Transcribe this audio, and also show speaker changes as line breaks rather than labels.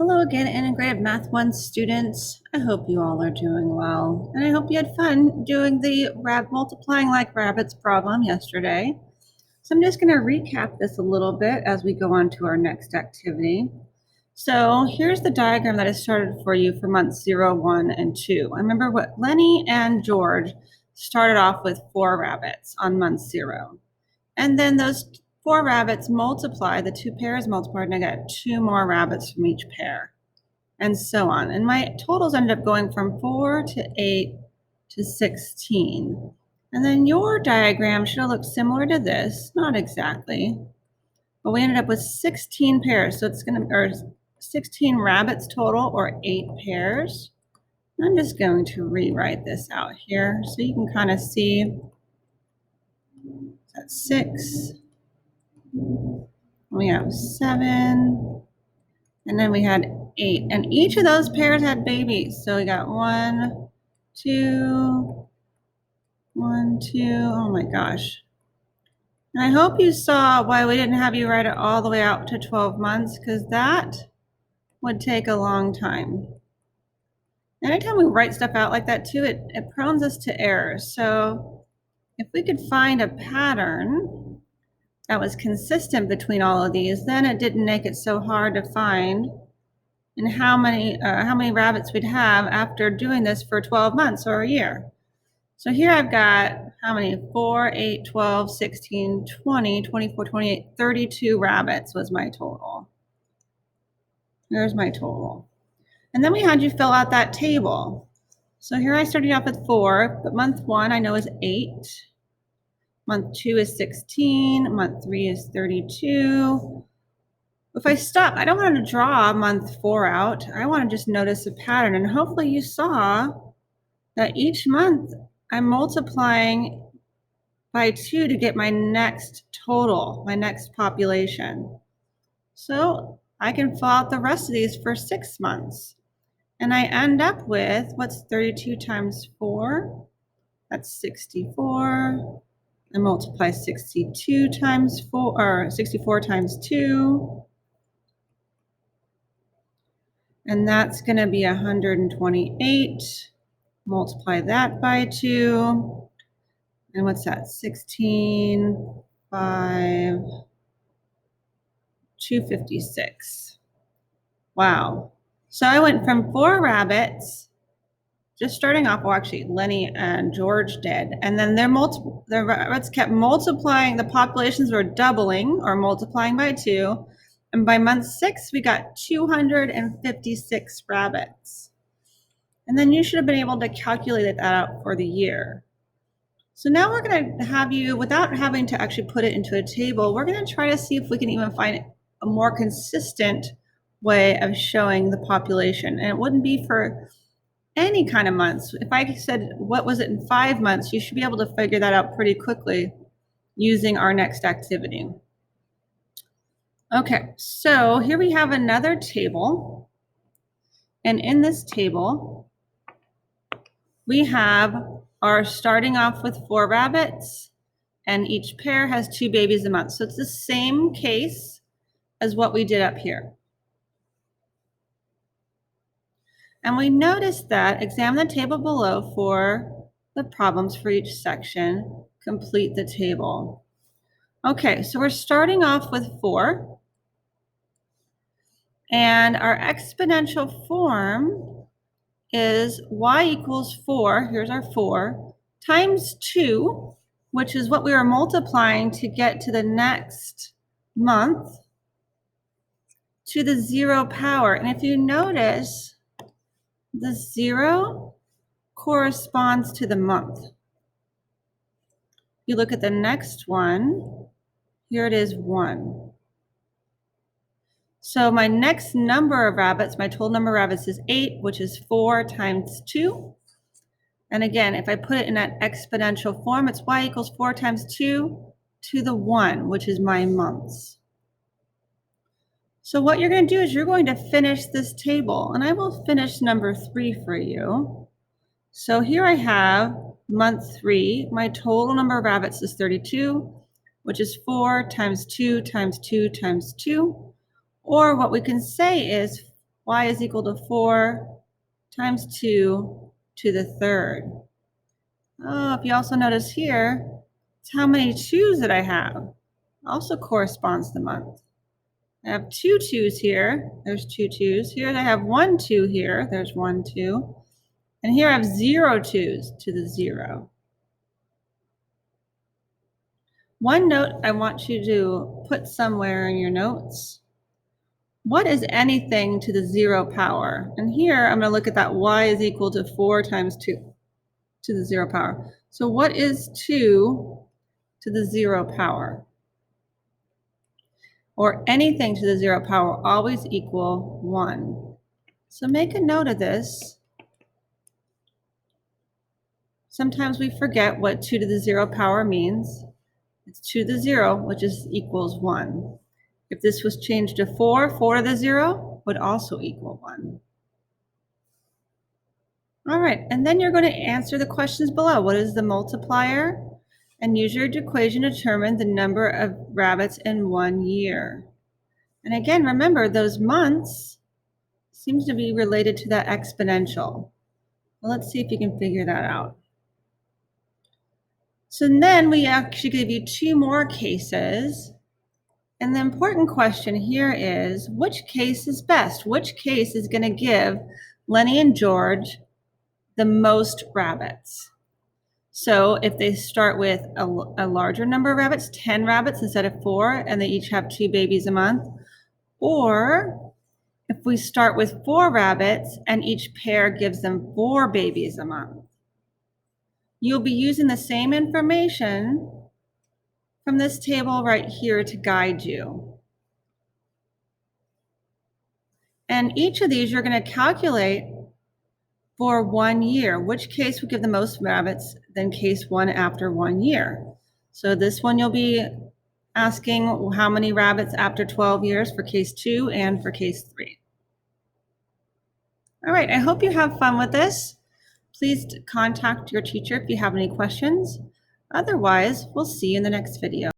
Hello again, Integrated Math 1 students. I hope you all are doing well. And I hope you had fun doing the multiplying like rabbits problem yesterday. So I'm just going to recap this a little bit as we go on to our next activity. So here's the diagram that I started for you for months 0, 1, and 2. I remember what Lenny and George started off with 4 rabbits on month 0. And then those 4 rabbits multiply, the 2 pairs multiplied, and I got 2 more rabbits from each pair, and so on. And my totals ended up going from 4 to 8 to 16. And then your diagram should have looked similar to this, not exactly, but we ended up with 16 pairs. So it's going to, or 16 rabbits total, or 8 pairs. I'm just going to rewrite this out here so you can kind of see. That's 6. We have 7. And then we had 8. And each of those pairs had babies. So we got 1, 2, 1, 2. Oh my gosh. And I hope you saw why we didn't have you write it all the way out to 12 months, because that would take a long time. Anytime we write stuff out like that too, it prones us to errors. So if we could find a pattern that was consistent between all of these, then it didn't make it so hard to find and how many rabbits we'd have after doing this for 12 months or a year. So here I've got how many? 4, 8, 12, 16, 20, 24, 28, 32 rabbits was my total. Here's my total. And then we had you fill out that table. So here I started off with 4, but month 1 I know is 8. Month 2 is 16. Month 3 is 32. If I stop, I don't want to draw month 4 out. I want to just notice a pattern. And hopefully you saw that each month I'm multiplying by 2 to get my next total, my next population. So I can fill out the rest of these for 6 months. And I end up with, what's 32 times 4? That's 64. I multiply 62 times 4, or 64 times 2. And that's going to be 128. Multiply that by 2. And what's that? 16, 5, 256. Wow. So I went from 4 rabbits, just starting off, well, actually, Lenny and George did. And then their rabbits kept multiplying. The populations were doubling or multiplying by 2. And by month 6, we got 256 rabbits. And then you should have been able to calculate that out for the year. So now we're going to have you, without having to actually put it into a table, we're going to try to see if we can even find a more consistent way of showing the population. And it wouldn't be for any kind of months. If I said, what was it in 5 months, you should be able to figure that out pretty quickly using our next activity. Okay, so here we have another table. And in this table, we have our starting off with 4 rabbits, and each pair has 2 babies a month. So it's the same case as what we did up here. And we noticed that, examine the table below for the problems for each section, complete the table. Okay, so we're starting off with 4. And our exponential form is y equals 4, here's our 4, times 2, which is what we were multiplying to get to the next month, to the 0 power. And if you notice, the 0 corresponds to the month. You look at the next one, here it is 1. So my next number of rabbits, my total number of rabbits is 8, which is 4 times 2. And again, if I put it in that exponential form, it's y equals 4 times 2 to the 1, which is my months. So what you're going to do is you're going to finish this table, and I will finish number 3 for you. So here I have month 3. My total number of rabbits is 32, which is 4 times 2 times 2 times 2. Or what we can say is y is equal to 4 times 2 to the third. Oh, if you also notice here, it's how many 2's that I have. Also corresponds to the month. I have 2 2's here. There's 2 2's. Here I have 1 2 here. There's 1 2. And here I have 0 2's to the 0. One note I want you to put somewhere in your notes. What is anything to the 0 power? And here I'm going to look at that y is equal to 4 times 2 to the 0 power. So what is 2 to the 0 power? Or anything to the 0 power always equal 1. So make a note of this. Sometimes we forget what 2 to the 0 power means. It's 2 to the 0, which is equals 1. If this was changed to 4, 4 to the 0 would also equal 1. All right, and then you're going to answer the questions below. What is the multiplier? And use your equation to determine the number of rabbits in 1 year. And again, remember those months seems to be related to that exponential. Well, let's see if you can figure that out. So then we actually give you 2 more cases. And the important question here is, which case is best? Which case is going to give Lenny and George the most rabbits? So if they start with a larger number of rabbits, 10 rabbits instead of 4, and they each have 2 babies a month, or if we start with 4 rabbits and each pair gives them 4 babies a month. You'll be using the same information from this table right here to guide you. And each of these you're going to calculate for 1 year. Which case would give the most rabbits than case 1 after 1 year? So this one you'll be asking how many rabbits after 12 years for case 2 and for case 3. All right, I hope you have fun with this. Please contact your teacher if you have any questions. Otherwise, we'll see you in the next video.